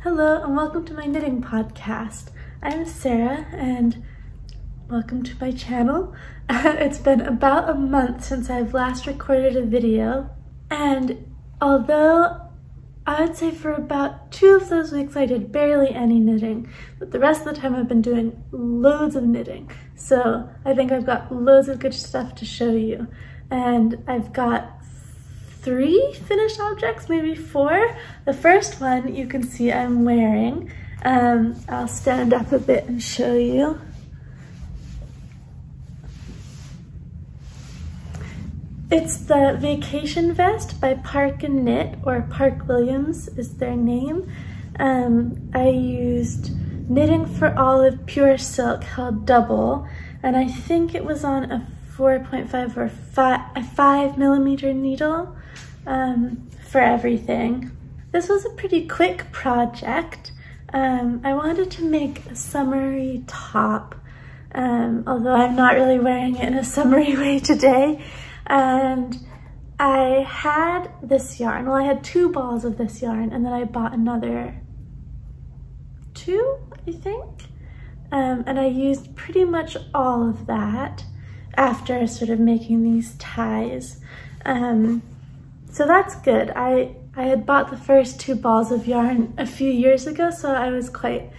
Hello and welcome to my knitting podcast. I'm Sarah and welcome to my channel. It's been about a month since I've last recorded a video, and although I would say for about 2 of those weeks I did barely any knitting, but the rest of the time I've been doing loads of knitting. So I think I've got loads of good stuff to show you. And I've got 3 finished objects, maybe 4. The first one you can see I'm wearing. I'll stand up a bit and show you. It's the Vacation Vest by ParknKnit, or Park Williams is their name. I used Knitting for Olive Pure Silk held double, and I think it was on a 4.5 or a 5mm needle for everything. This was a pretty quick project. I wanted to make a summery top, although I'm not really wearing it in a summery way today. And I had this yarn, well I had 2 balls of this yarn, and then I bought another 2, I think. And I used pretty much all of that after sort of making these ties. So that's good. I had bought the first 2 balls of yarn a few years ago, so I was quite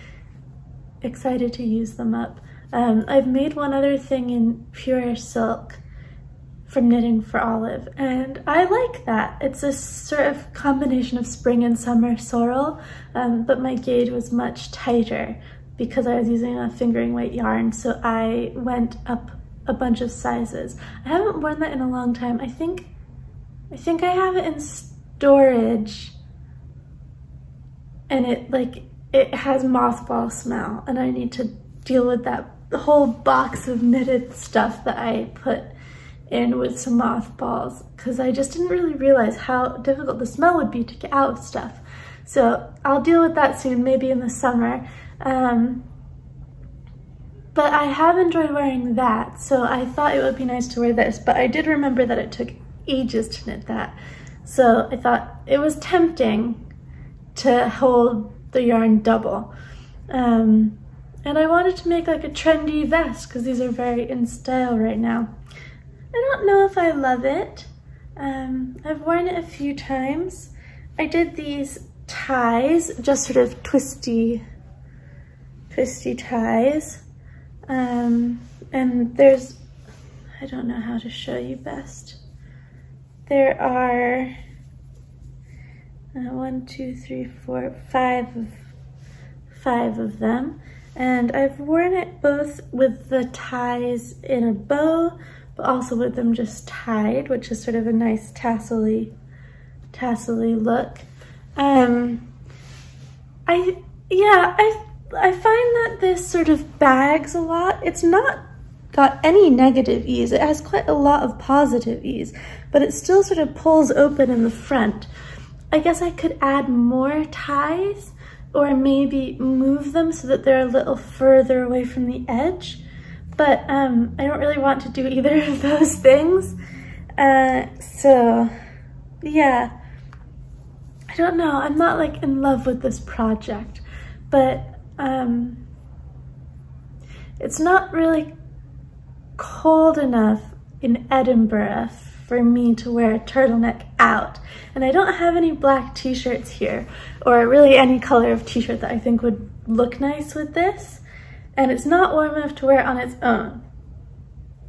excited to use them up. I've made one other thing in pure silk from Knitting for Olive, and I like that. It's a sort of combination of spring and summer sorrel, but my gauge was much tighter because I was using a fingering weight yarn, so I went up a bunch of sizes. I haven't worn that in a long time. I think I have it in storage, and it has mothball smell, and I need to deal with that whole box of knitted stuff that I put in with some mothballs, because I just didn't really realize how difficult the smell would be to get out of stuff. So I'll deal with that soon, maybe in the summer. But I have enjoyed wearing that, so I thought it would be nice to wear this, but I did remember that it took ages to knit that. So I thought it was tempting to hold the yarn double. And I wanted to make like a trendy vest because these are very in style right now. I don't know if I love it. I've worn it a few times. I did these ties, just sort of twisty ties. And there's, I don't know how to show you best. There are 1, 2, 3, 4, 5 of them. And I've worn it both with the ties in a bow, but also with them just tied, which is sort of a nice tassel-y look. I find that this sort of bags a lot. It's not got any negative ease. It has quite a lot of positive ease, but it still sort of pulls open in the front. I guess I could add more ties or maybe move them so that they're a little further away from the edge. But I don't really want to do either of those things. So yeah, I don't know. I'm not like in love with this project, but it's not really cold enough in Edinburgh for me to wear a turtleneck out. And I don't have any black t-shirts here, or really any color of t-shirt that I think would look nice with this. And it's not warm enough to wear on its own.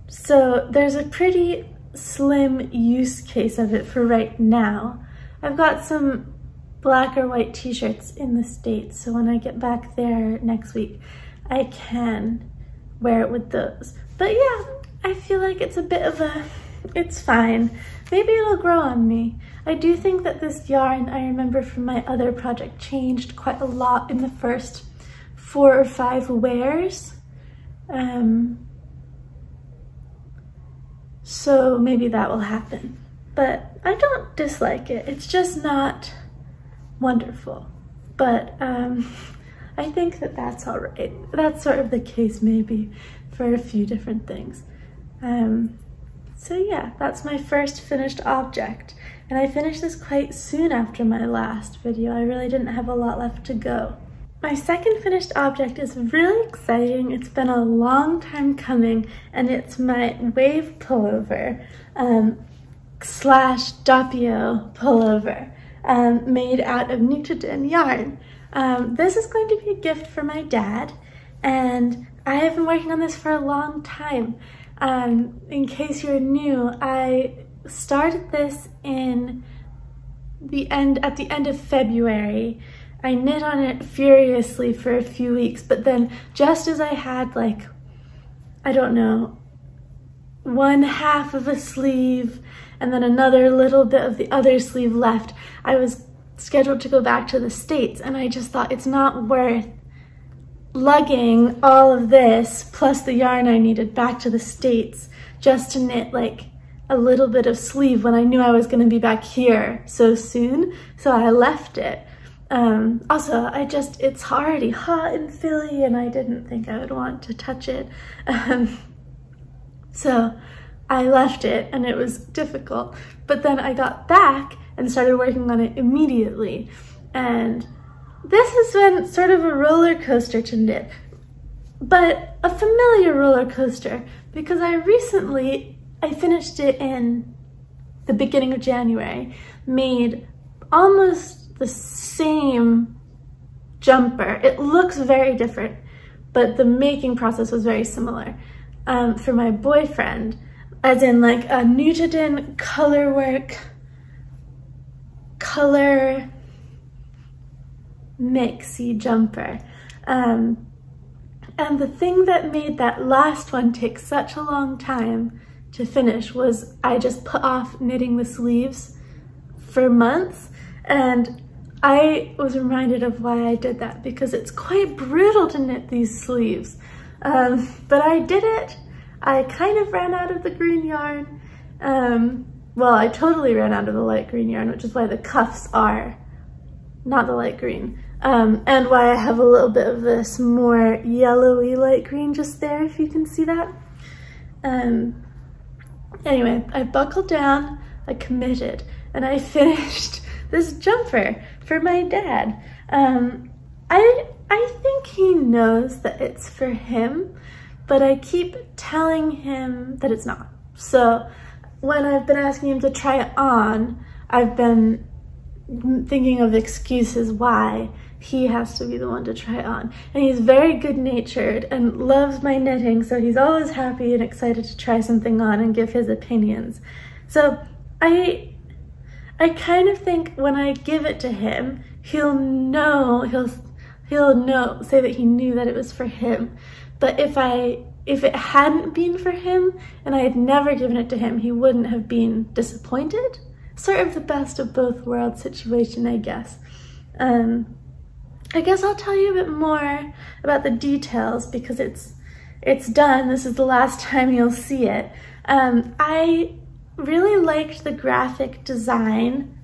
So there's a pretty slim use case of it for right now. I've got some black or white t-shirts in the States, so when I get back there next week, I can wear it with those. But yeah, I feel like it's a bit of it's fine. Maybe it'll grow on me. I do think that this yarn, I remember from my other project, changed quite a lot in the first 4 or 5 wears. So maybe that will happen. But I don't dislike it. It's just not wonderful. But I think that that's all right. That's sort of the case maybe for a few different things. So yeah, that's my first finished object. and I finished this quite soon after my last video. I really didn't have a lot left to go. My second finished object is really exciting. It's been a long time coming, and it's my wave pullover slash doppio pullover made out of Nutiden yarn. This is going to be a gift for my dad, and I have been working on this for a long time. In case you're new, I started this at the end of February. I knit on it furiously for a few weeks, but then just as I had, like, I don't know, one half of a sleeve and then another little bit of the other sleeve left, I was scheduled to go back to the States, and I just thought it's not worth lugging all of this plus the yarn I needed back to the States just to knit like a little bit of sleeve when I knew I was going to be back here so soon, so I left it. Also, it's already hot in Philly, and I didn't think I would want to touch it. So I left it, and it was difficult. But then I got back and started working on it immediately. And this has been sort of a roller coaster to knit, but a familiar roller coaster, because I finished it in the beginning of January, made almost the same jumper. It looks very different, but the making process was very similar, for my boyfriend, as in like a Nutiden color mixy jumper. And the thing that made that last one take such a long time to finish was I just put off knitting the sleeves for months, and I was reminded of why I did that, because it's quite brutal to knit these sleeves. But I did it. I kind of ran out of the green yarn. Well, I totally ran out of the light green yarn, which is why the cuffs are not the light green. And why I have a little bit of this more yellowy light green just there, if you can see that. Anyway, I buckled down, I committed, and I finished this jumper for my dad. I think he knows that it's for him, but I keep telling him that it's not. So when I've been asking him to try it on, I've been thinking of excuses why he has to be the one to try it on. And he's very good-natured and loves my knitting, so he's always happy and excited to try something on and give his opinions. So I kind of think when I give it to him, he'll know, say that he knew that it was for him. But if it hadn't been for him and I had never given it to him, he wouldn't have been disappointed. Sort of the best of both worlds situation, I guess. I guess I'll tell you a bit more about the details because it's done. This is the last time you'll see it. I really liked the graphic design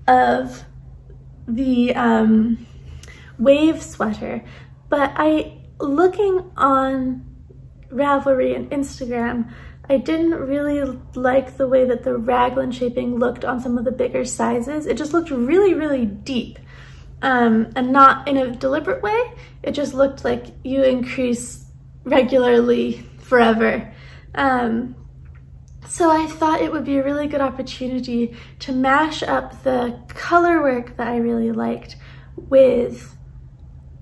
of the wave sweater, but looking on Ravelry and Instagram, I didn't really like the way that the raglan shaping looked on some of the bigger sizes. It just looked really, really deep, and not in a deliberate way. It just looked like you increase regularly forever. So I thought it would be a really good opportunity to mash up the color work that I really liked with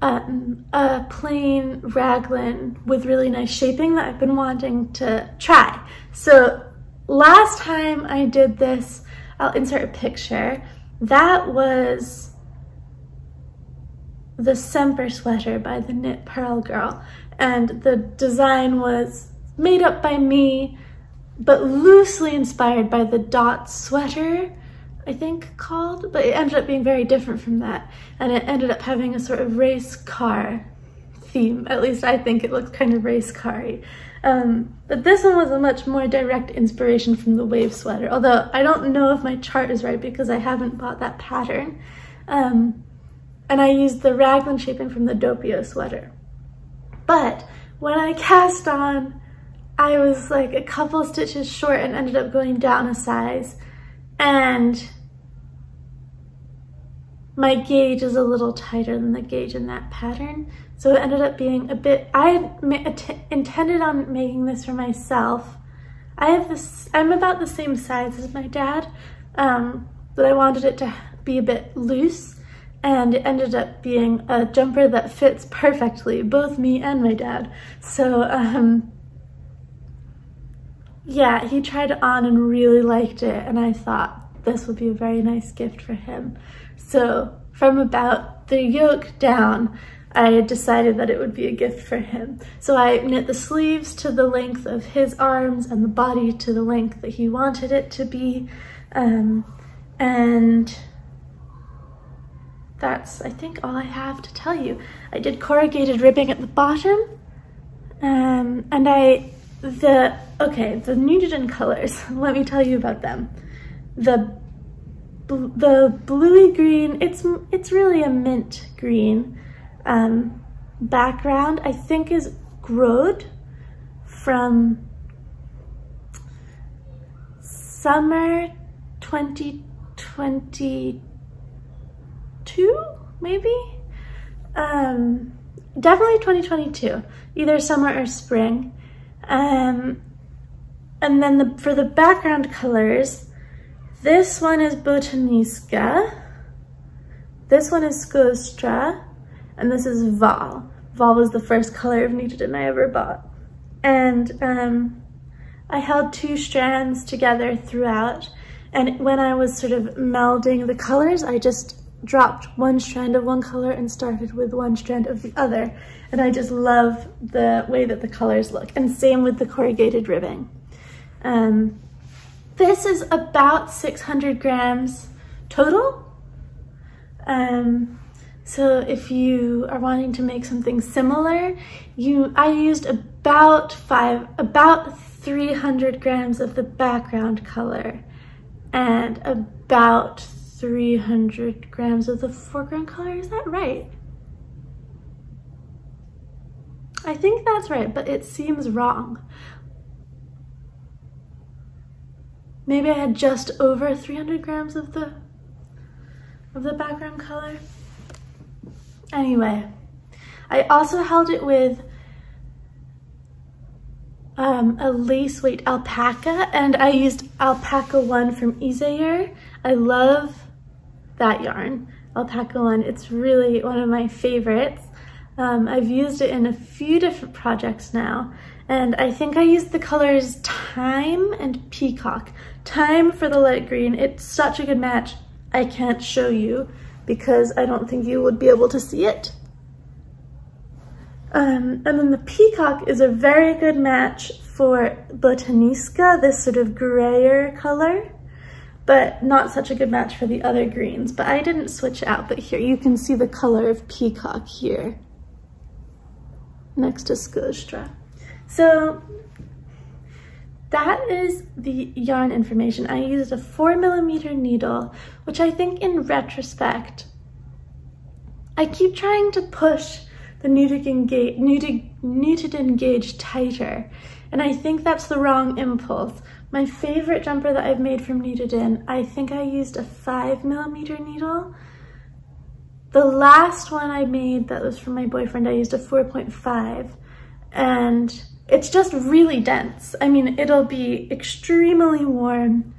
a plain raglan with really nice shaping that I've been wanting to try. So last time I did this, I'll insert a picture. That was the Semper sweater by the Knit Pearl Girl, and the design was made up by me, but loosely inspired by the Dot sweater, I think called, but it ended up being very different from that, and it ended up having a sort of race car theme. At least I think it looks kind of race car-y. But this one was a much more direct inspiration from the wave sweater, although I don't know if my chart is right because I haven't bought that pattern. And I used the raglan shaping from the doppio sweater. But when I cast on, I was like a couple stitches short and ended up going down a size. And my gauge is a little tighter than the gauge in that pattern. So it ended up being a bit, I intended on making this for myself. I'm about the same size as my dad, but I wanted it to be a bit loose, and it ended up being a jumper that fits perfectly, both me and my dad. So yeah, he tried it on and really liked it, and I thought this would be a very nice gift for him. So from about the yoke down, I decided that it would be a gift for him. So I knit the sleeves to the length of his arms and the body to the length that he wanted it to be. And that's, I think, all I have to tell you. I did corrugated ribbing at the bottom, and the Nutiden colors, let me tell you about them. The bluey green, it's really a mint green background, I think is Grode from summer 2022, maybe? Definitely 2022, either summer or spring. And then for the background colors, this one is Botanisca, this one is Skostra, and this is Val. Val was the first color of Nutiden I ever bought. And I held 2 strands together throughout, and when I was sort of melding the colors, I just dropped 1 strand of one color and started with 1 strand of the other. And I just love the way that the colors look, and same with the corrugated ribbing. This is about 600 grams total. So if you are wanting to make something similar, I used about 300 grams of the background color and about 300 grams of the foreground color. Is that right? I think that's right, but it seems wrong. Maybe I had just over 300 grams of the background color. Anyway, I also held it with a lace weight alpaca, and I used alpaca 1 from Isayer. I love that yarn, alpaca 1. It's really one of my favorites. I've used it in a few different projects now, and I think I used the colors Thyme and Peacock. Thyme for the light green, it's such a good match. I can't show you because I don't think you would be able to see it. And then the Peacock is a very good match for Botanisca, this sort of grayer color, but not such a good match for the other greens. But I didn't switch out, but here you can see the color of Peacock here next to Skostra. So that is the yarn information. I used a 4mm needle, which I think in retrospect, I keep trying to push the Nutiden gauge tighter, and I think that's the wrong impulse. My favorite jumper that I've made from Nutiden, I think I used a 5mm needle. The last one I made that was from my boyfriend, I used a 4.5, and it's just really dense. I mean, it'll be extremely warm,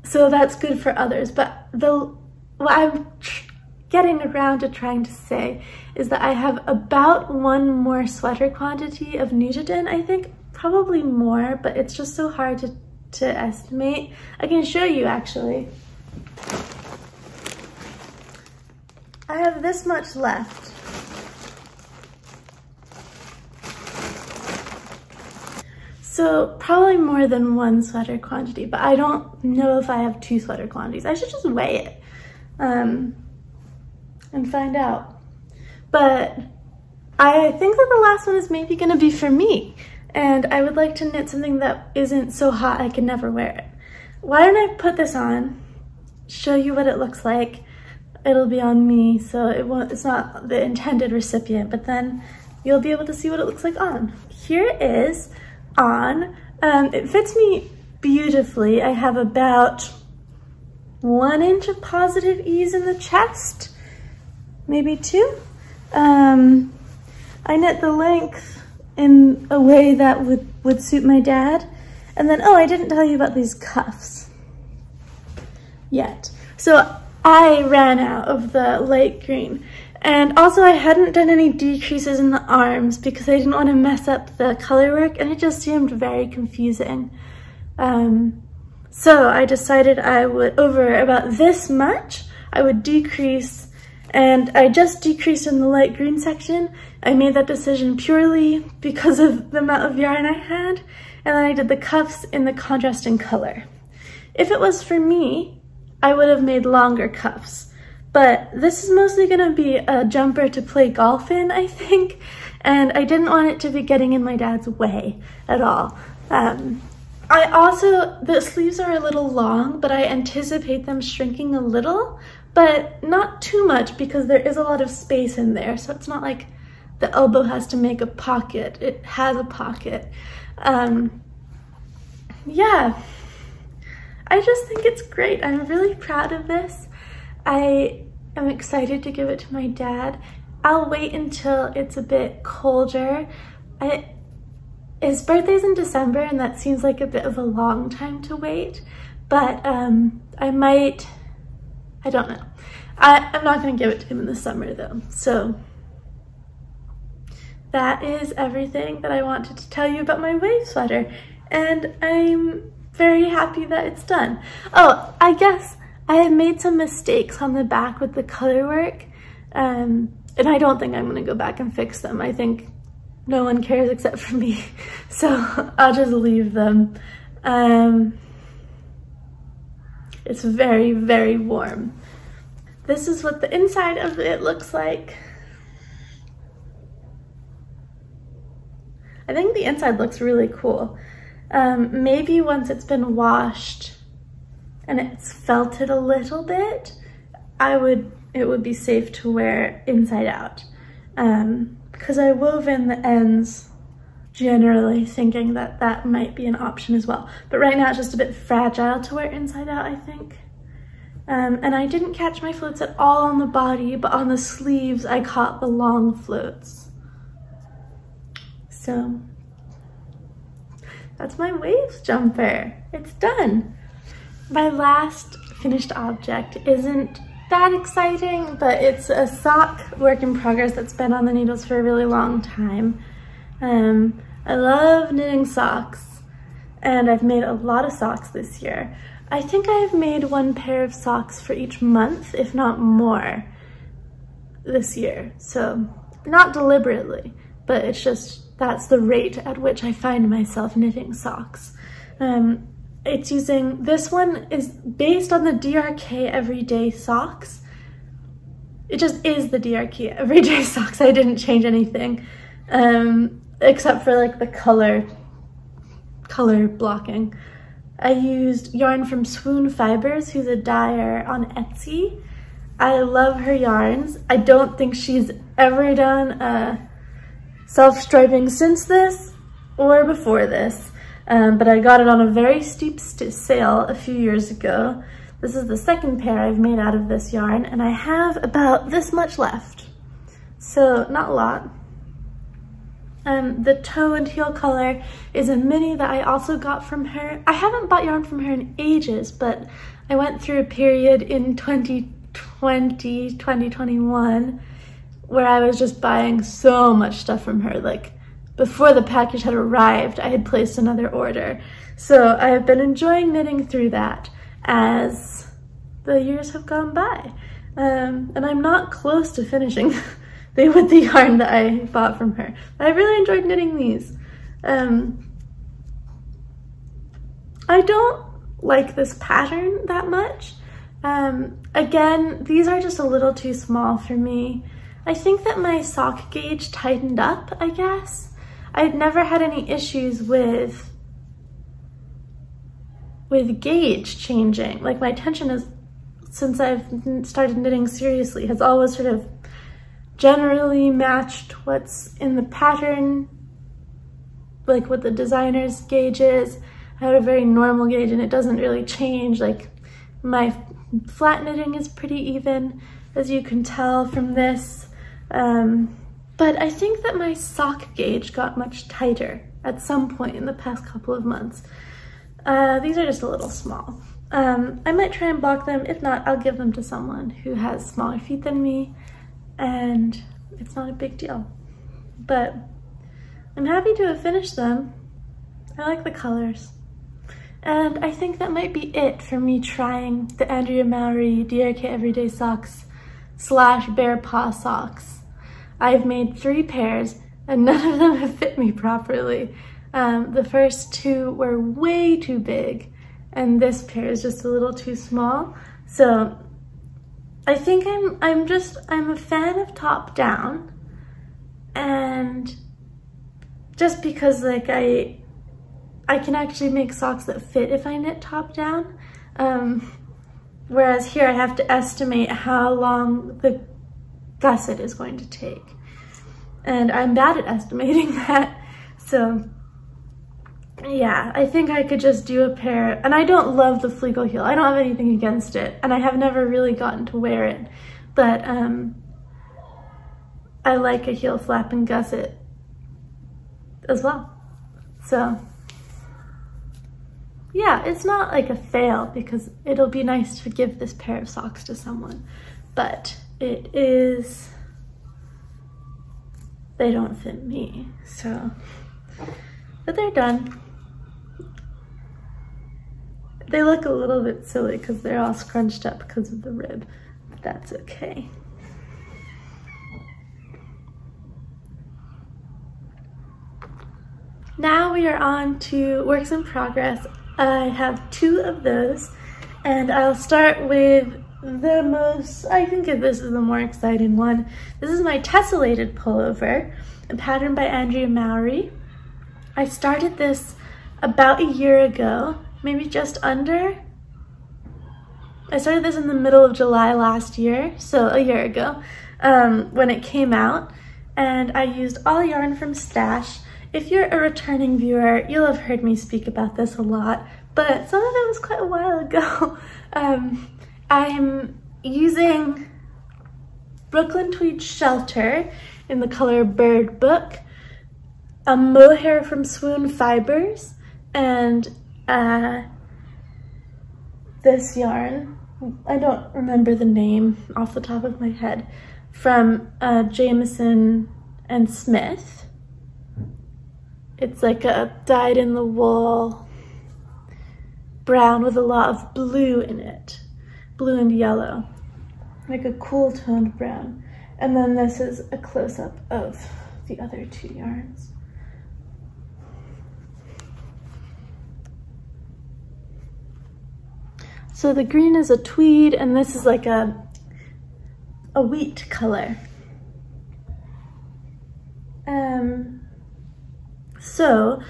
so that's good for others. But what I'm getting around to trying to say is that I have about 1 more sweater quantity of Nutiden, I think, probably more, but it's just so hard to estimate. I can show you actually. I have this much left. So probably more than 1 sweater quantity, but I don't know if I have 2 sweater quantities. I should just weigh it and find out. But I think that the last one is maybe gonna be for me, and I would like to knit something that isn't so hot I can never wear it. Why don't I put this on, show you what it looks like. It'll be on me, so it's not the intended recipient, but then you'll be able to see what it looks like on. Here it is on. It fits me beautifully. I have about 1 inch of positive ease in the chest, maybe 2. I knit the length in a way that would suit my dad. And then, oh, I didn't tell you about these cuffs yet. So I ran out of the light green. And also I hadn't done any decreases in the arms because I didn't want to mess up the color work, and it just seemed very confusing. So I decided I would, over about this much, I would decrease, and I just decreased in the light green section. I made that decision purely because of the amount of yarn I had, and then I did the cuffs in the contrasting color. If it was for me, I would have made longer cuffs, but this is mostly gonna be a jumper to play golf in, I think, and I didn't want it to be getting in my dad's way at all. The sleeves are a little long, but I anticipate them shrinking a little, but not too much because there is a lot of space in there, so it's not like the elbow has to make a pocket. It has a pocket. Yeah, I just think it's great. I'm really proud of this. I am excited to give it to my dad. I'll wait until it's a bit colder. His birthday's in December, and that seems like a bit of a long time to wait, but I don't know. I'm not gonna give it to him in the summer though. So that is everything that I wanted to tell you about my wave sweater, and I'm very happy that it's done. Oh, I guess I have made some mistakes on the back with the color work, and I don't think I'm gonna go back and fix them. I think no one cares except for me, so I'll just leave them. It's very, very warm. This is what the inside of it looks like. I think the inside looks really cool. Maybe once it's been washed and it's felted a little bit, it would be safe to wear inside out. Because I wove in the ends generally thinking that that might be an option as well. But right now it's just a bit fragile to wear inside out, I think. And I didn't catch my floats at all on the body, but on the sleeves I caught the long floats. So that's my waves jumper. It's done. My last finished object isn't that exciting, but it's a sock work in progress that's been on the needles for a really long time. I love knitting socks, and I've made a lot of socks this year. I think I've made 1 pair of socks for each month, if not more, this year. So not deliberately, but it's just, that's the rate at which I find myself knitting socks. It's using, this one is based on the DreaRenee Everyday Socks. It just is the DreaRenee Everyday Socks. I didn't change anything, except for like the color blocking. I used yarn from Swoon Fibers, who's a dyer on Etsy. I love her yarns. I don't think she's ever done self-striping since this or before this. But I got it on a very steep sale a few years ago. This is the 2nd pair I've made out of this yarn, and I have about this much left. So not a lot. The toe and heel color is a mini that I also got from her. I haven't bought yarn from her in ages, but I went through a period in 2020, 2021, where I was just buying so much stuff from her. Like, before the package had arrived, I had placed another order. So I have been enjoying knitting through that as the years have gone by. And I'm not close to finishing with the yarn that I bought from her. I really enjoyed knitting these. I don't like this pattern that much. Again, these are just a little too small for me. I think that my sock gauge tightened up, I guess. I'd never had any issues with gauge changing. Like, my tension is, since I've started knitting seriously, has always sort of generally matched what's in the pattern, like what the designer's gauge is. I had a very normal gauge and it doesn't really change. Like, my Flat knitting is pretty even, as you can tell from this. But I think that my sock gauge got much tighter at some point in the past couple of months. These are just a little small. I might try and block them. If not, I'll give them to someone who has smaller feet than me, and it's not a big deal. But I'm happy to have finished them. I like the colors. And I think that might be it for me trying the Andrea Mowry DRK Everyday Socks / Bare Paw socks. I've made 3 pairs and none of them have fit me properly. The first 2 were way too big and this pair is just a little too small. So I think I'm a fan of top down, and just because like I can actually make socks that fit if I knit top down. Whereas here I have to estimate how long the gusset is going to take. And I'm bad at estimating that. So yeah, I think I could just do a pair. And I don't love the Fleegle heel. I don't have anything against it. And I have never really gotten to wear it. But I like a heel flap and gusset as well. So yeah, it's not like a fail because it'll be nice to give this pair of socks to someone, but it is, they don't fit me, so, but they're done. They look a little bit silly because they're all scrunched up because of the rib, but that's okay. Now we are on to works in progress. I have 2 of those, and I'll start with the most, I think this is the more exciting one. This is my tessellated pullover, a pattern by Andrea Mowry. I started this about a year ago, maybe just under. I started this in the middle of July last year, so a year ago, when it came out, and I used all yarn from Stash. If you're a returning viewer, you'll have heard me speak about this a lot, but some of it was quite a while ago. I'm using Brooklyn Tweed Shelter in the color Bird Book, a mohair from Swoon Fibers, and this yarn, I don't remember the name off the top of my head, from Jameson and Smith. It's like a dyed in the wool brown with a lot of blue in it. Blue and yellow. Like a cool toned brown. And then this is a close-up of the other 2 yarns. So the green is a tweed and this is like a wheat color. So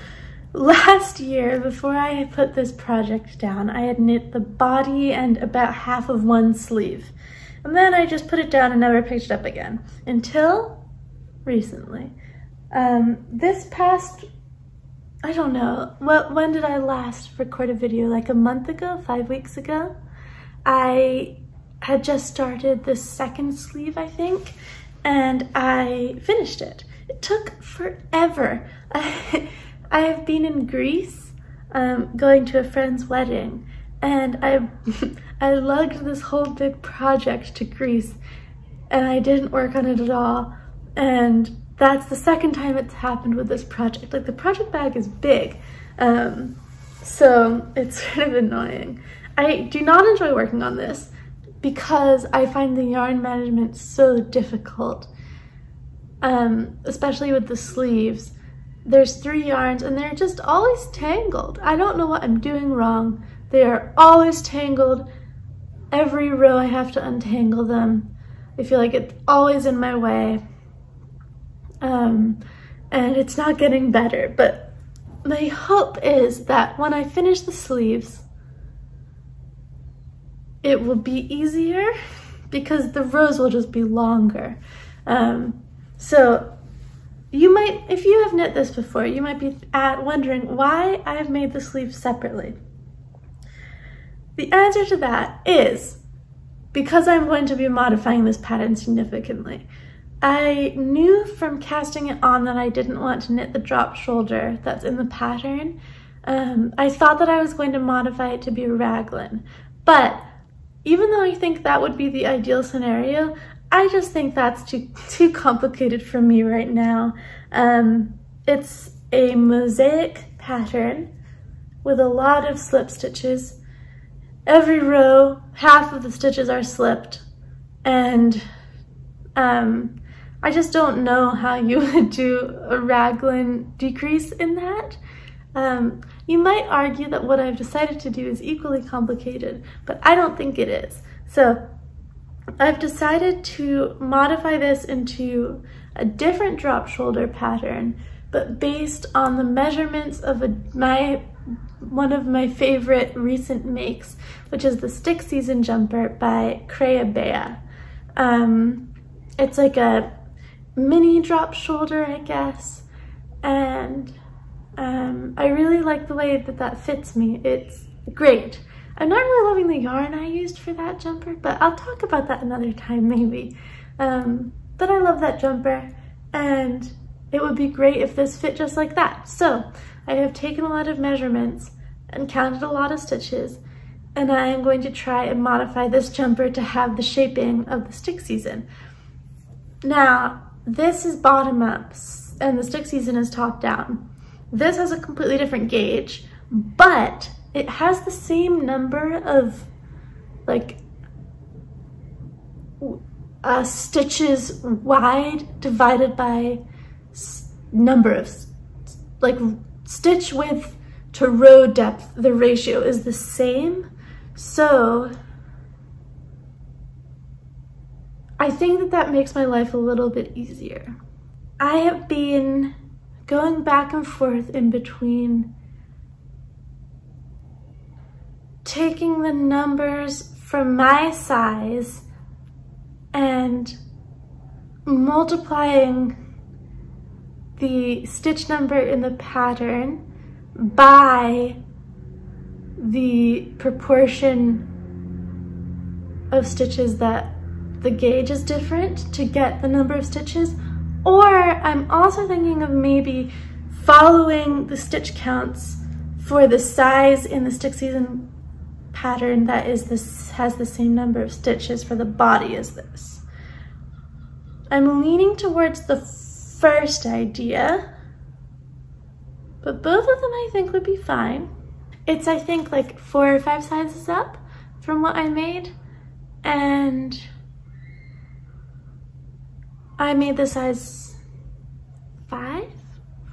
last year, before I put this project down, I had knit the body and about half of 1 sleeve. And then I just put it down and never picked it up again until recently. This past, I don't know, when did I last record a video? Like a month ago, 5 weeks ago? I had just started the 2nd sleeve, I think, and I finished it. It took forever. I have been in Greece going to a friend's wedding, and I lugged this whole big project to Greece and I didn't work on it at all, and that's the 2nd time it's happened with this project. Like, the project bag is big, so it's sort of annoying. I do not enjoy working on this because I find the yarn management so difficult, especially with the sleeves. There's 3 yarns and they're just always tangled. I don't know what I'm doing wrong. They are always tangled. Every row I have to untangle them. I feel like it's always in my way. And it's not getting better, but my hope is that when I finish the sleeves, it will be easier because the rows will just be longer. So you might, if you have knit this before, you might be wondering why I have made the sleeves separately. The answer to that is because I'm going to be modifying this pattern significantly. I knew from casting it on that I didn't want to knit the drop shoulder that's in the pattern. I thought that I was going to modify it to be a raglan, but even though I think that would be the ideal scenario, I just think that's too complicated for me right now. It's a mosaic pattern with a lot of slip stitches. Every row, half of the stitches are slipped, and I just don't know how you would do a raglan decrease in that. You might argue that what I've decided to do is equally complicated, but I don't think it is. So I've decided to modify this into a different drop shoulder pattern, but based on the measurements of one of my favorite recent makes, which is the Stick Season Jumper by Bea. It's like a mini drop shoulder, I guess, and I really like the way that fits me. It's great. I'm not really loving the yarn I used for that jumper, but I'll talk about that another time maybe. But I love that jumper, and it would be great if this fit just like that. So I have taken a lot of measurements and counted a lot of stitches, and I am going to try and modify this jumper to have the shaping of the Stick Season. Now, this is bottom up, and the Stick Season is top down. This has a completely different gauge, but it has the same number of like stitches wide divided by number of like stitch width to row depth. The ratio is the same, so I think that makes my life a little bit easier. I have been going back and forth in between taking the numbers from my size and multiplying the stitch number in the pattern by the proportion of stitches that the gauge is different to get the number of stitches. Or I'm also thinking of maybe following the stitch counts for the size in the Stick Season pattern that has the same number of stitches for the body as this. I'm leaning towards the first idea, but both of them I think would be fine. It's, I think, like 4 or 5 sizes up from what I made, and I made the size 4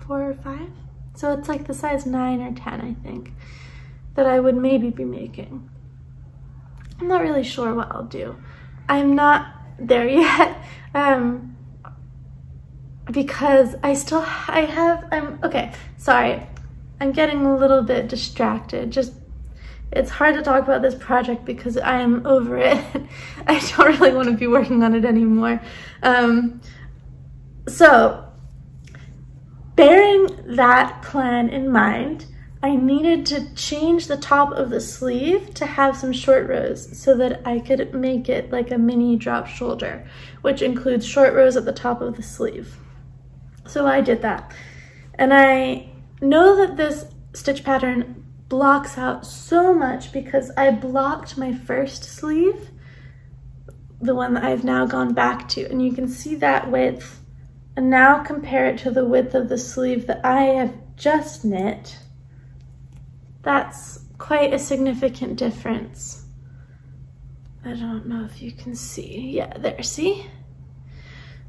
or 5. So it's like the size 9 or 10, I think, that I would maybe be making. I'm not really sure what I'll do. I'm not there yet, because okay, sorry. I'm getting a little bit distracted. It's hard to talk about this project because I am over it. I don't really want to be working on it anymore. So, bearing that plan in mind, I needed to change the top of the sleeve to have some short rows so that I could make it like a mini drop shoulder, which includes short rows at the top of the sleeve. So I did that. And I know that this stitch pattern blocks out so much because I blocked my first sleeve, the one that I've now gone back to, and you can see that width, and now compare it to the width of the sleeve that I have just knit. That's quite a significant difference. I don't know if you can see. Yeah, there, see?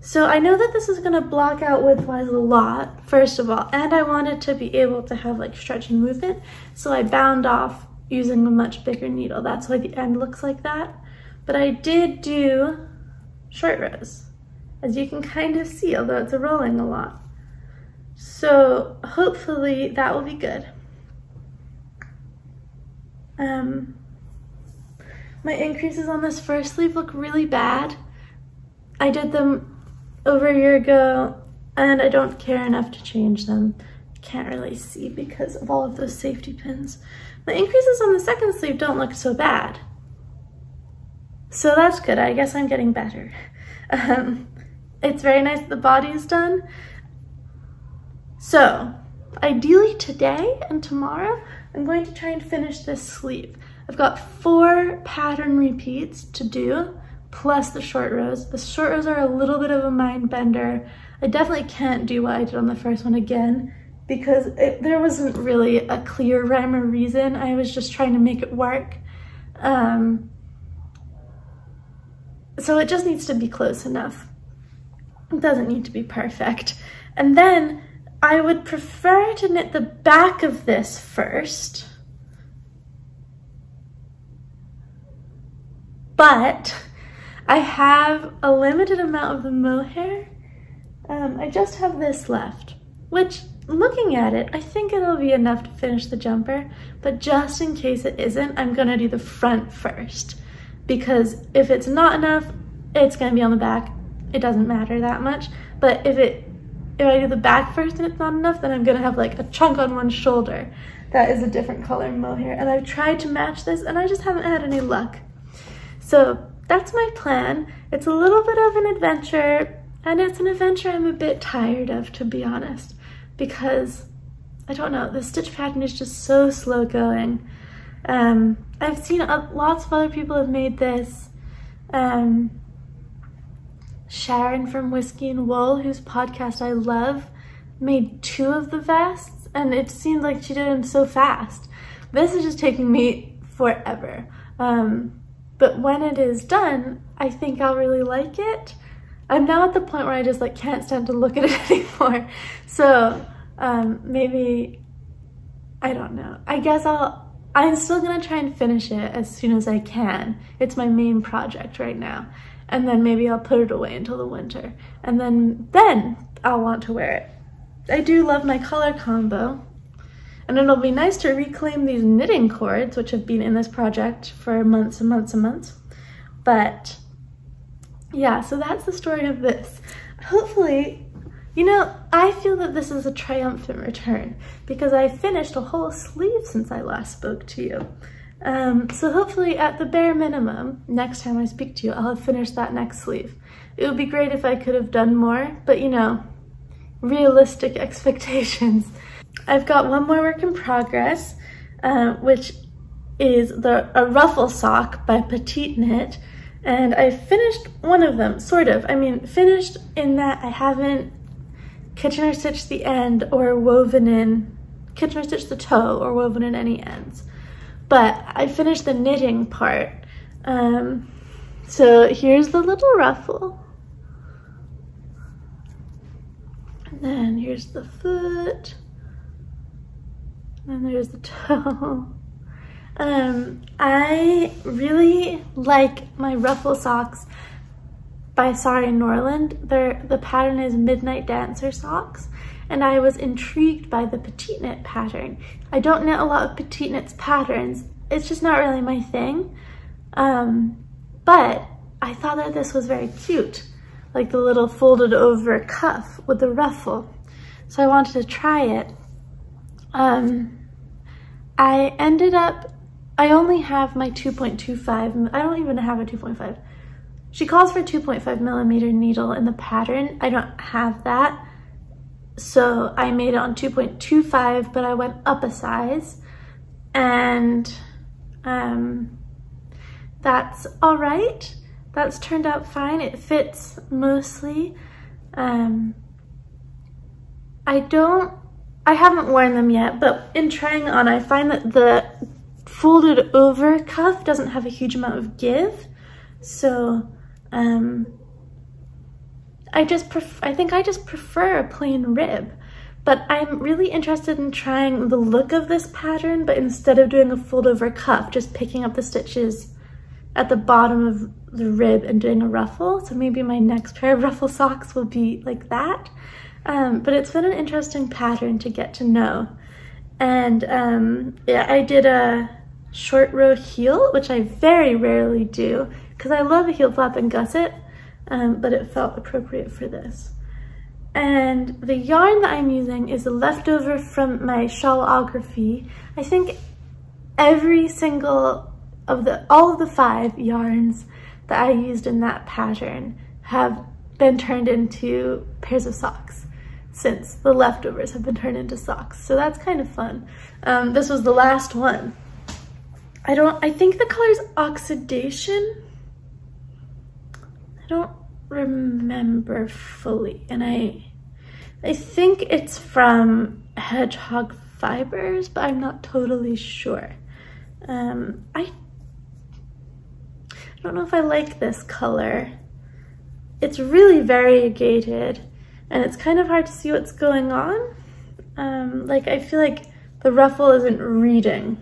So I know that this is gonna block out widthwise a lot, first of all, and I wanted to be able to have like stretch and movement, so I bound off using a much bigger needle. That's why the end looks like that. But I did do short rows, as you can kind of see, although it's rolling a lot. So hopefully that will be good. My increases on this first sleeve look really bad. I did them over a year ago, and I don't care enough to change them. Can't really see because of all of those safety pins. The increases on the second sleeve don't look so bad. So that's good. I guess I'm getting better. It's very nice that the body is done. So ideally today and tomorrow, I'm going to try and finish this sleeve. I've got 4 pattern repeats to do, plus the short rows. The short rows are a little bit of a mind bender. I definitely can't do what I did on the first one again because there wasn't really a clear rhyme or reason. I was just trying to make it work. So it just needs to be close enough. It doesn't need to be perfect. And then I would prefer to knit the back of this first, but I have a limited amount of the mohair. I just have this left, which, looking at it, I think it'll be enough to finish the jumper, but just in case it isn't, I'm gonna do the front first, because if it's not enough, it's gonna be on the back. It doesn't matter that much, but if I do the back first and it's not enough, then I'm gonna have like a chunk on one shoulder that is a different color mohair, and I've tried to match this and I just haven't had any luck. So that's my plan. It's a little bit of an adventure, and it's an adventure I'm a bit tired of, to be honest, because I don't know, the stitch pattern is just so slow going. I've seen lots of other people have made this. Sharon from Whiskey and Wool, whose podcast I love, made 2 of the vests, and it seemed like she did them so fast. This is just taking me forever. But when it is done, I think I'll really like it. I'm now at the point where I just like can't stand to look at it anymore. So maybe, I don't know. I guess I'm still gonna try and finish it as soon as I can. It's my main project right now. And then maybe I'll put it away until the winter. And then I'll want to wear it. I do love my color combo. And it'll be nice to reclaim these knitting cords, which have been in this project for months and months and months. But yeah, so that's the story of this. Hopefully, you know, I feel that this is a triumphant return because I finished a whole sleeve since I last spoke to you. So hopefully at the bare minimum, next time I speak to you, I'll have finished that next sleeve. It would be great if I could have done more, but you know, realistic expectations. I've got one more work in progress, which is a Ruffle sock by Petite Knit, and I finished one of them, sort of. I mean, finished in that I haven't Kitchener stitched the end or woven in, Kitchener stitched the toe or woven in any ends. But I finished the knitting part. So here's the little ruffle. And then here's the foot. And there's the toe. I really like my Ruffle socks by Sari Norland. The pattern is Midnight Dancer socks, and I was intrigued by the Petite Knit pattern. I don't knit a lot of Petite Knit's patterns. It's just not really my thing. But I thought that this was very cute, like the little folded over cuff with the ruffle. So I wanted to try it. I only have my 2.25, I don't even have a 2.5. She calls for 2.5 millimeter needle in the pattern. I don't have that. So I made it on 2.25, but I went up a size, and that's all right. That's turned out fine. It fits mostly. I haven't worn them yet, but in trying on, I find that the folded over cuff doesn't have a huge amount of give. So I think I just prefer a plain rib, but I'm really interested in trying the look of this pattern, but instead of doing a fold over cuff, just picking up the stitches at the bottom of the rib and doing a ruffle. So maybe my next pair of Ruffle socks will be like that. But it's been an interesting pattern to get to know. And yeah, I did a short row heel, which I very rarely do because I love a heel flap and gusset, but it felt appropriate for this. And the yarn that I'm using is a leftover from my shawlography. I think every single of all of the 5 yarns that I used in that pattern have been turned into pairs of socks since the leftovers have been turned into socks. So that's kind of fun. This was the last one. I think the color's Oxidation. I don't remember fully. And I think it's from Hedgehog Fibers, but I'm not totally sure. I don't know if I like this color. It's really variegated and it's kind of hard to see what's going on. Like I feel like the ruffle isn't reading.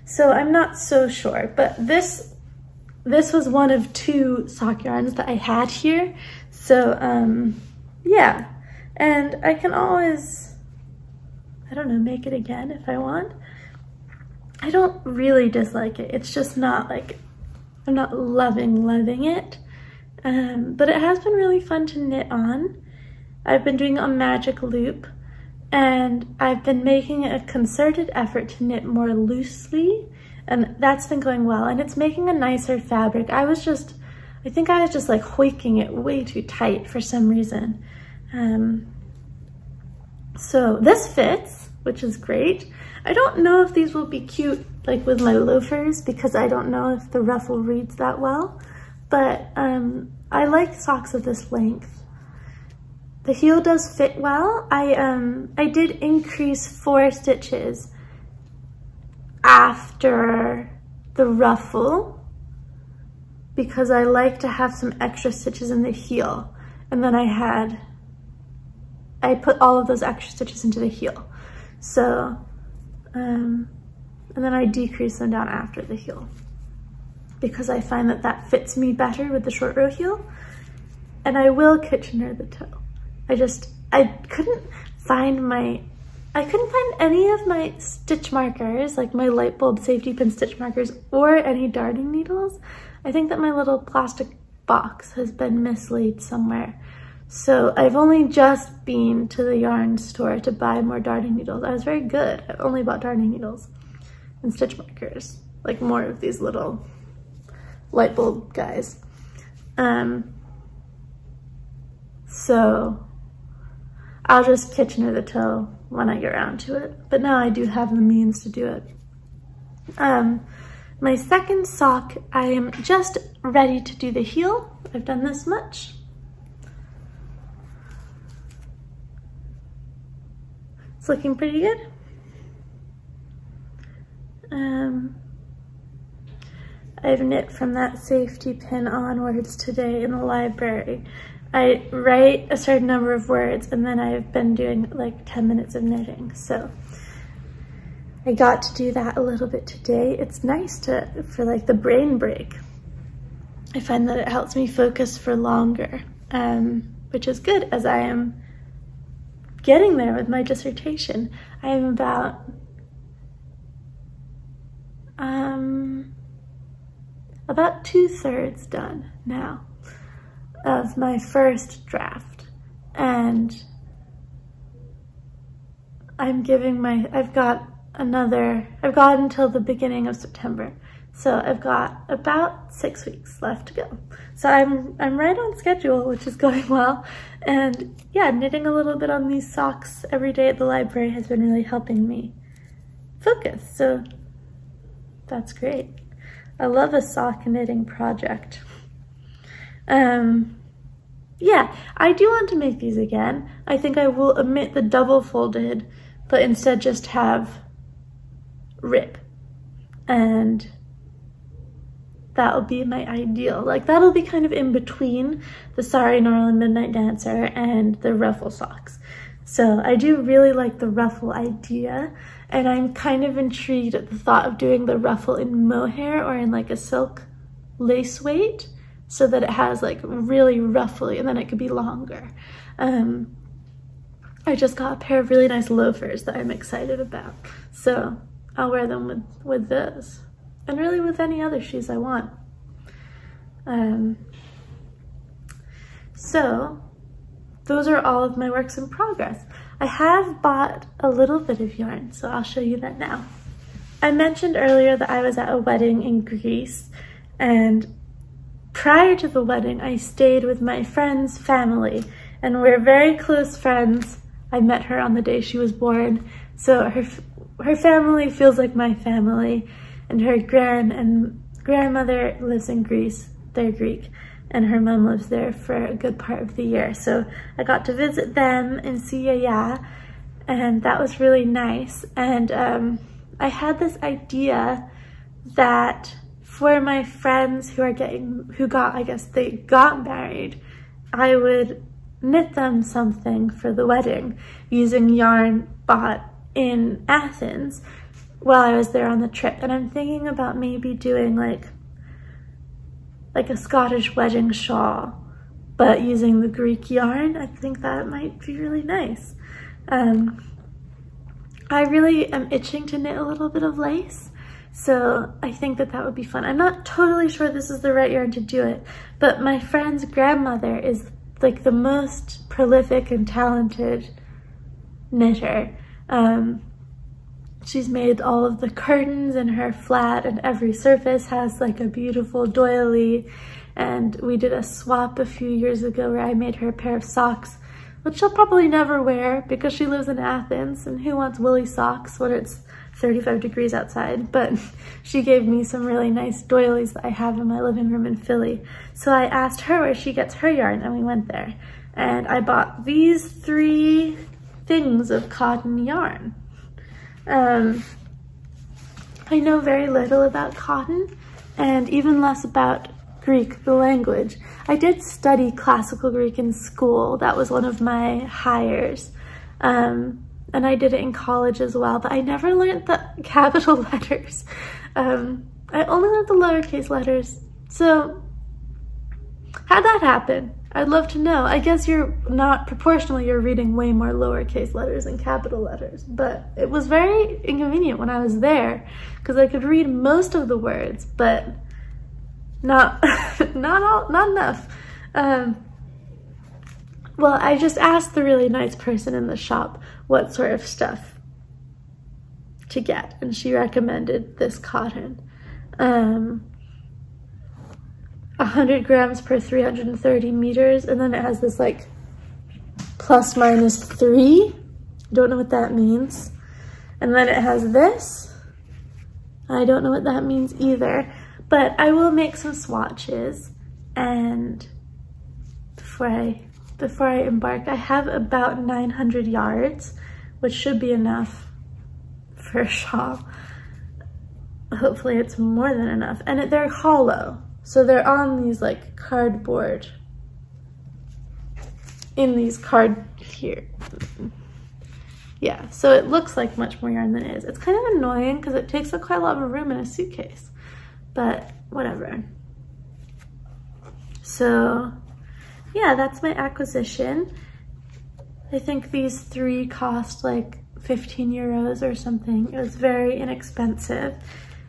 So I'm not so sure, but this was one of 2 sock yarns that I had here. So yeah, and I can always, I don't know, make it again if I want. I don't really dislike it. It's just not like, I'm not loving it. But it has been really fun to knit on. I've been doing a magic loop and I've been making a concerted effort to knit more loosely, and that's been going well, and it's making a nicer fabric. I think I was just like hoiking it way too tight for some reason. So this fits, which is great. I don't know if these will be cute like with my loafers because I don't know if the ruffle reads that well, but I like socks of this length. The heel does fit well. I did increase 4 stitches after the ruffle because I like to have some extra stitches in the heel, and then I put all of those extra stitches into the heel. So and then I decrease them down after the heel because I find that that fits me better with the short row heel. And I will Kitchener the toe. I couldn't find any of my stitch markers, like my light bulb safety pin stitch markers, or any darning needles. I think that my little plastic box has been mislaid somewhere. So I've only just been to the yarn store to buy more darning needles. I was very good. I only bought darning needles and stitch markers, like more of these little light bulb guys. So I'll just Kitchener the toe when I get around to it. But now I do have the means to do it. My second sock, I am just ready to do the heel. I've done this much. It's looking pretty good. I've knit from that safety pin onwards today in the library. I write a certain number of words and then I've been doing like 10 minutes of knitting. So I got to do that a little bit today. It's nice for like the brain break. I find that it helps me focus for longer, which is good as I am getting there with my dissertation. I am about about 2/3 done now of my first draft, and I've got until the beginning of September, so I've got about 6 weeks left to go. So I'm right on schedule, which is going well. And yeah, knitting a little bit on these socks every day at the library has been really helping me focus, so that's great. I love a sock knitting project. Yeah, I do want to make these again. I think I will omit the double folded, but instead just have rib, and that'll be my ideal. Like that'll be kind of in between the Sorry Norland Midnight Dancer and the ruffle socks. So I do really like the ruffle idea, and I'm kind of intrigued at the thought of doing the ruffle in mohair or in like a silk lace weight, so that it has like really ruffly and then it could be longer. I just got a pair of really nice loafers that I'm excited about, so I'll wear them with those, and really with any other shoes I want. So those are all of my works in progress. I have bought a little bit of yarn, so I'll show you that now. I mentioned earlier that I was at a wedding in Greece, and prior to the wedding, I stayed with my friend's family, and we're very close friends. I met her on the day she was born, so her family feels like my family, and her grandmother lives in Greece. They're Greek, and her mom lives there for a good part of the year. So I got to visit them and see Yaya, and that was really nice. And I had this idea that for my friends who got married, I would knit them something for the wedding using yarn bought in Athens while I was there on the trip. And I'm thinking about maybe doing like a Scottish wedding shawl, but using the Greek yarn. I think that might be really nice. I really am itching to knit a little bit of lace, so I think that would be fun. I'm not totally sure this is the right yarn to do it, but my friend's grandmother is like the most prolific and talented knitter. She's made all of the curtains in her flat, and every surface has like a beautiful doily. And we did a swap a few years ago where I made her a pair of socks, which she'll probably never wear because she lives in Athens, and who wants woolly socks when it's 35 degrees outside? But she gave me some really nice doilies that I have in my living room in Philly. So I asked her where she gets her yarn, and we went there. And I bought these 3 things of cotton yarn. I know very little about cotton, and even less about Greek, the language. I did study classical Greek in school. That was one of my hires. And I did it in college as well, but I never learned the capital letters. I only learned the lowercase letters. So how'd that happen? I'd love to know. I guess you're reading way more lowercase letters than capital letters, but it was very inconvenient when I was there because I could read most of the words, but not enough. Well, I just asked the really nice person in the shop what sort of stuff to get, and she recommended this cotton. 100 grams per 330 meters, and then it has this like ±3. Don't know what that means. And then it has this. I don't know what that means either, but I will make some swatches, and before I embark, I have about 900 yards, which should be enough for a shawl. Hopefully it's more than enough. And they're hollow, so they're on these like cardboard, in these here. Yeah, so it looks like much more yarn than it is. It's kind of annoying because it takes up quite a lot of room in a suitcase, but whatever. So yeah, that's my acquisition. I think these 3 cost like 15 euros or something. It was very inexpensive,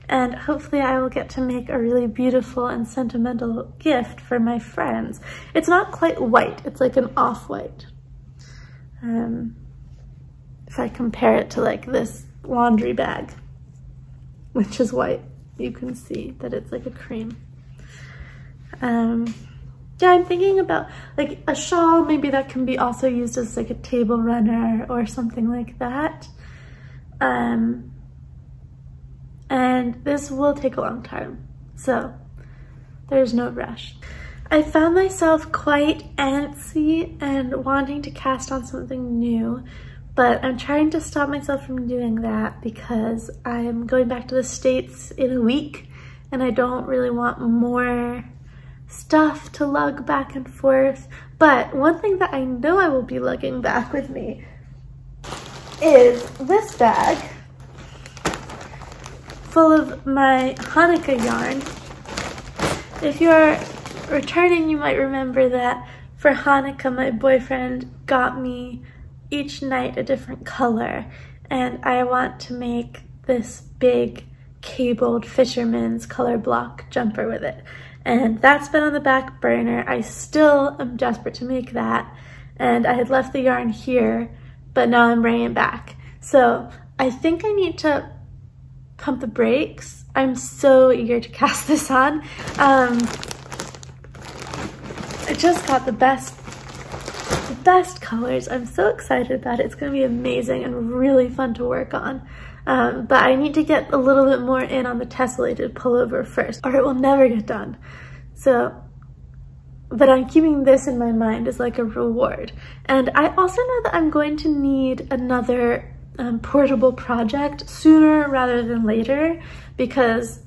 and hopefully I will get to make a really beautiful and sentimental gift for my friends. It's not quite white, it's like an off-white. If I compare it to like this laundry bag, which is white, you can see that it's like a cream. Yeah, I'm thinking about like a shawl, maybe that can be also used as like a table runner or something like that. And this will take a long time, so there's no rush. I found myself quite antsy and wanting to cast on something new, but I'm trying to stop myself from doing that because I'm going back to the States in a week, and I don't really want more stuff to lug back and forth. But one thing that I know I will be lugging back with me is this bag full of my Hanukkah yarn. If you're returning, you might remember that for Hanukkah my boyfriend got me each night a different color, and I want to make this big cabled fisherman's color block jumper with it. And that's been on the back burner. I still am desperate to make that, and I had left the yarn here, but now I'm bringing it back. So I think I need to pump the brakes. I'm so eager to cast this on. I just got the best colors. I'm so excited about it. It's gonna be amazing and really fun to work on. But I need to get a little bit more in on the tessellated pullover first, or it will never get done. So, but I'm keeping this in my mind as like a reward. And I also know that I'm going to need another portable project sooner rather than later, because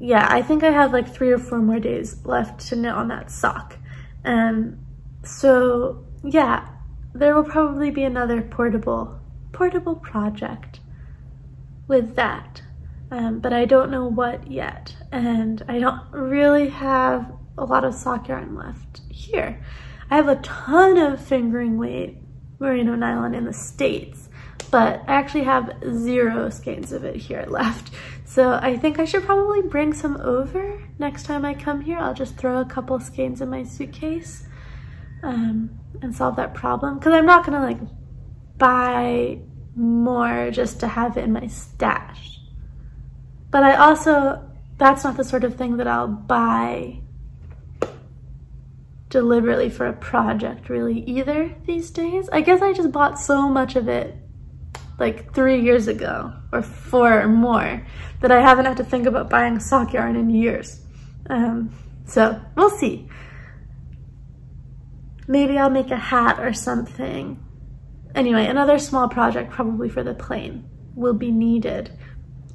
yeah, I think I have like 3 or 4 more days left to knit on that sock. So yeah, there will probably be another portable project with that, but I don't know what yet, and I don't really have a lot of sock yarn left here. I have a ton of fingering weight merino nylon in the States, but I actually have 0 skeins of it here left. So I think I should probably bring some over next time I come here. I'll just throw a couple skeins in my suitcase and solve that problem, because I'm not gonna like buy more just to have it in my stash. But I also, that's not the sort of thing that I'll buy deliberately for a project really either these days. I guess I just bought so much of it like 3 years ago or 4 or more that I haven't had to think about buying sock yarn in years. So we'll see. Maybe I'll make a hat or something. Anyway, another small project probably for the plane will be needed.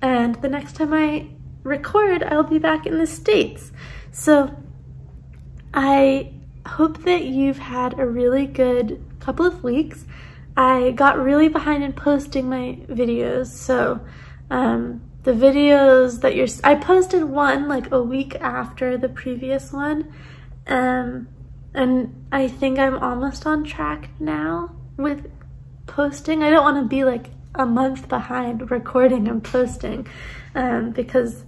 And the next time I record, I'll be back in the States. So I hope that you've had a really good couple of weeks. I got really behind in posting my videos, so the videos that I posted one like a week after the previous one, and I think I'm almost on track now with posting. I don't want to be like a month behind recording and posting, because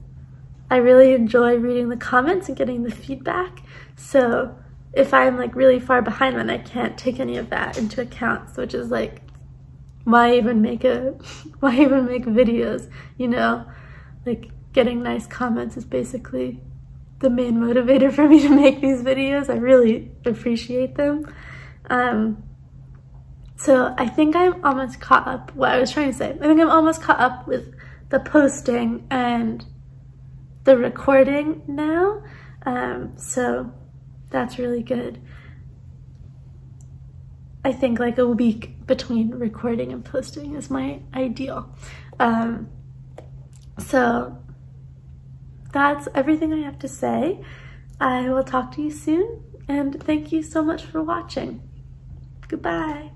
I really enjoy reading the comments and getting the feedback. So if I'm like really far behind, then I can't take any of that into account, which is like, why even make videos, you know? Like, getting nice comments is basically the main motivator for me to make these videos. I really appreciate them. So I think I'm almost caught up. What I was trying to say, I think I'm almost caught up with the posting and the recording now. So that's really good. I think like a week between recording and posting is my ideal. So that's everything I have to say. I will talk to you soon, and thank you so much for watching. Goodbye.